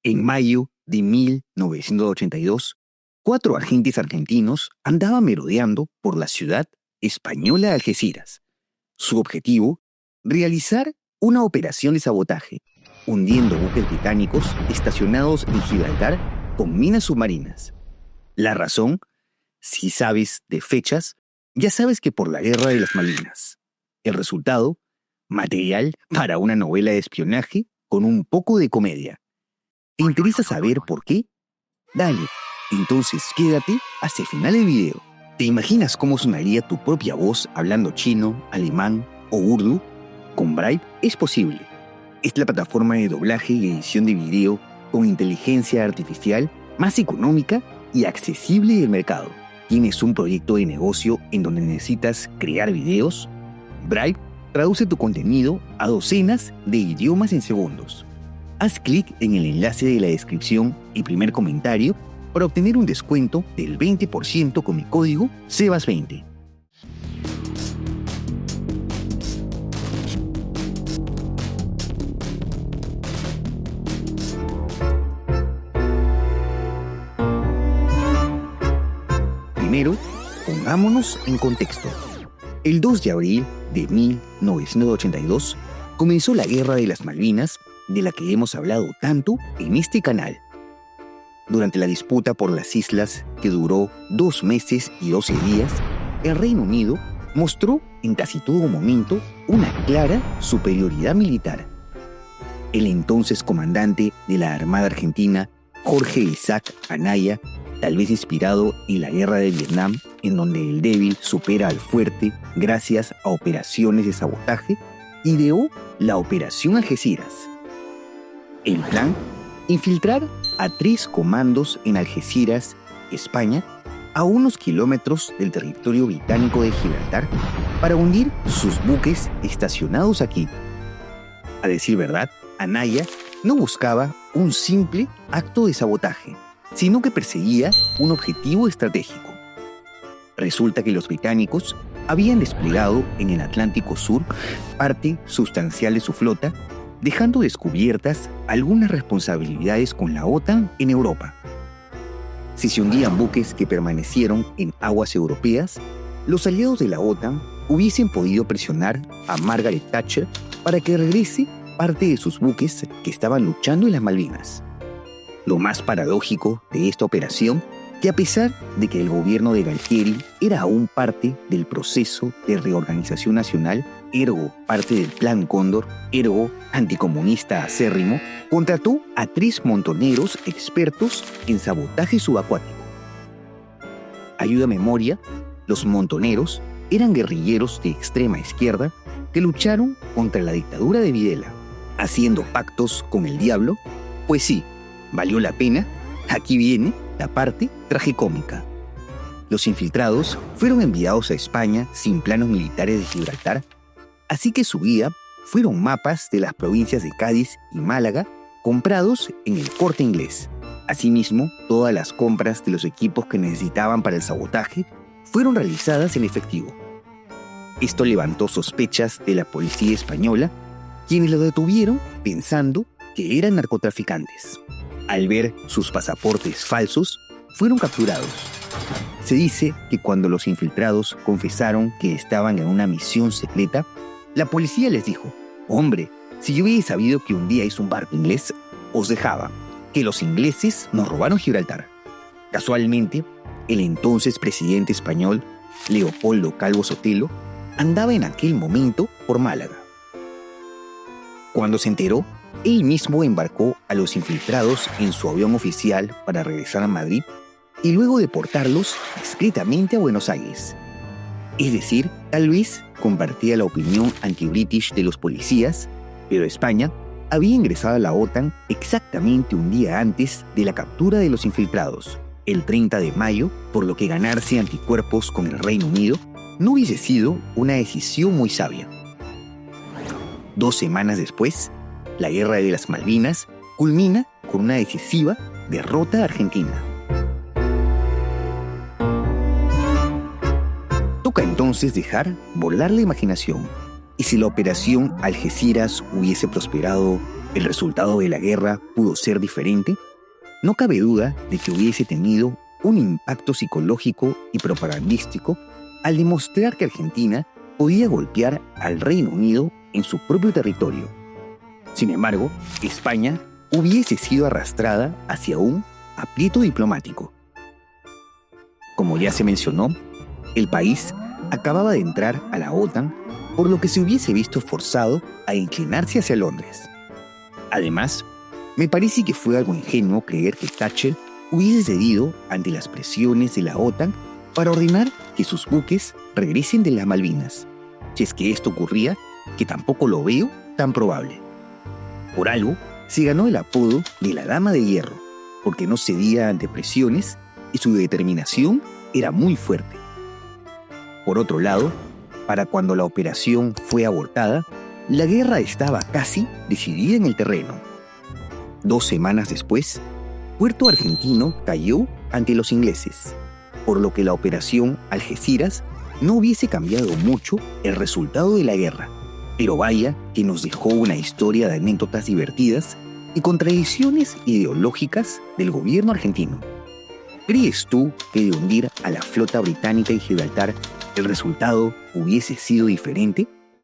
En mayo de 1982, 4 agentes argentinos andaban merodeando por la ciudad española de Algeciras. Su objetivo, realizar una operación de sabotaje, hundiendo buques británicos estacionados en Gibraltar con minas submarinas. La razón, si sabes de fechas, ya sabes que por la Guerra de las Malvinas. El resultado, material para una novela de espionaje con un poco de comedia. ¿Te interesa saber por qué? Dale, entonces quédate hasta el final del video. ¿Te imaginas cómo sonaría tu propia voz hablando chino, alemán o urdu? Con Bribe es posible. Es la plataforma de doblaje y edición de video con inteligencia artificial más económica y accesible del mercado. ¿Tienes un proyecto de negocio en donde necesitas crear videos? Bribe traduce tu contenido a docenas de idiomas en segundos. Haz clic en el enlace de la descripción y primer comentario para obtener un descuento del 20% con mi código SEBAS20. Primero, pongámonos en contexto. El 2 de abril de 1982 comenzó la Guerra de las Malvinas, de la que hemos hablado tanto en este canal. Durante la disputa por las islas, que duró 2 meses y 12 días, el Reino Unido mostró en casi todo momento una clara superioridad militar. El entonces comandante de la Armada Argentina, Jorge Isaac Anaya, tal vez inspirado en la Guerra de Vietnam, en donde el débil supera al fuerte gracias a operaciones de sabotaje, ideó la Operación Algeciras. El plan, infiltrar a 3 comandos en Algeciras, España, a unos kilómetros del territorio británico de Gibraltar, para hundir sus buques estacionados aquí. A decir verdad, Anaya no buscaba un simple acto de sabotaje, sino que perseguía un objetivo estratégico. Resulta que los británicos habían desplegado en el Atlántico Sur parte sustancial de su flota, dejando descubiertas algunas responsabilidades con la OTAN en Europa. Si se hundían buques que permanecieron en aguas europeas, los aliados de la OTAN hubiesen podido presionar a Margaret Thatcher para que regrese parte de sus buques que estaban luchando en las Malvinas. Lo más paradójico de esta operación, que a pesar de que el gobierno de Galtieri era aún parte del proceso de reorganización nacional, ergo parte del Plan Cóndor, ergo anticomunista acérrimo, contrató a 3 montoneros expertos en sabotaje subacuático. Ayuda a memoria, los montoneros eran guerrilleros de extrema izquierda que lucharon contra la dictadura de Videla, haciendo pactos con el diablo. Pues sí, valió la pena. Aquí viene la parte tragicómica. Los infiltrados fueron enviados a España sin planos militares de Gibraltar, así que su guía fueron mapas de las provincias de Cádiz y Málaga comprados en el Corte Inglés. Asimismo, todas las compras de los equipos que necesitaban para el sabotaje fueron realizadas en efectivo. Esto levantó sospechas de la policía española, quienes lo detuvieron pensando que eran narcotraficantes. Al ver sus pasaportes falsos, fueron capturados. Se dice que cuando los infiltrados confesaron que estaban en una misión secreta, la policía les dijo: «Hombre, si yo hubiera sabido que hundíais un barco inglés, os dejaba, que los ingleses nos robaron Gibraltar». Casualmente, el entonces presidente español, Leopoldo Calvo Sotelo, andaba en aquel momento por Málaga. Cuando se enteró, él mismo embarcó a los infiltrados en su avión oficial para regresar a Madrid y luego deportarlos discretamente a Buenos Aires. Es decir, tal vez compartía la opinión anti-british de los policías, pero España había ingresado a la OTAN exactamente un día antes de la captura de los infiltrados, el 30 de mayo, por lo que ganarse anticuerpos con el Reino Unido no hubiese sido una decisión muy sabia. 2 semanas después, la Guerra de las Malvinas culmina con una decisiva derrota argentina. Toca entonces dejar volar la imaginación. ¿Y si la operación Algeciras hubiese prosperado ¿El resultado de la guerra pudo ser diferente? No cabe duda de que hubiese tenido un impacto psicológico y propagandístico al demostrar que Argentina podía golpear al Reino Unido en su propio territorio. Sin embargo, España hubiese sido arrastrada hacia un aprieto diplomático. Como ya se mencionó, el país acababa de entrar a la OTAN, por lo que se hubiese visto forzado a inclinarse hacia Londres. Además, me parece que fue algo ingenuo creer que Thatcher hubiese cedido ante las presiones de la OTAN para ordenar que sus buques regresen de las Malvinas. Si es que esto ocurría, que tampoco lo veo tan probable. Por algo, se ganó el apodo de la Dama de Hierro, porque no cedía ante presiones y su determinación era muy fuerte. Por otro lado, para cuando la operación fue abortada, la guerra estaba casi decidida en el terreno. 2 semanas después, Puerto Argentino cayó ante los ingleses, por lo que la operación Algeciras no hubiese cambiado mucho el resultado de la guerra. Pero vaya que nos dejó una historia de anécdotas divertidas y contradicciones ideológicas del gobierno argentino. ¿Crees tú que de hundir a la flota británica en Gibraltar el resultado hubiese sido diferente?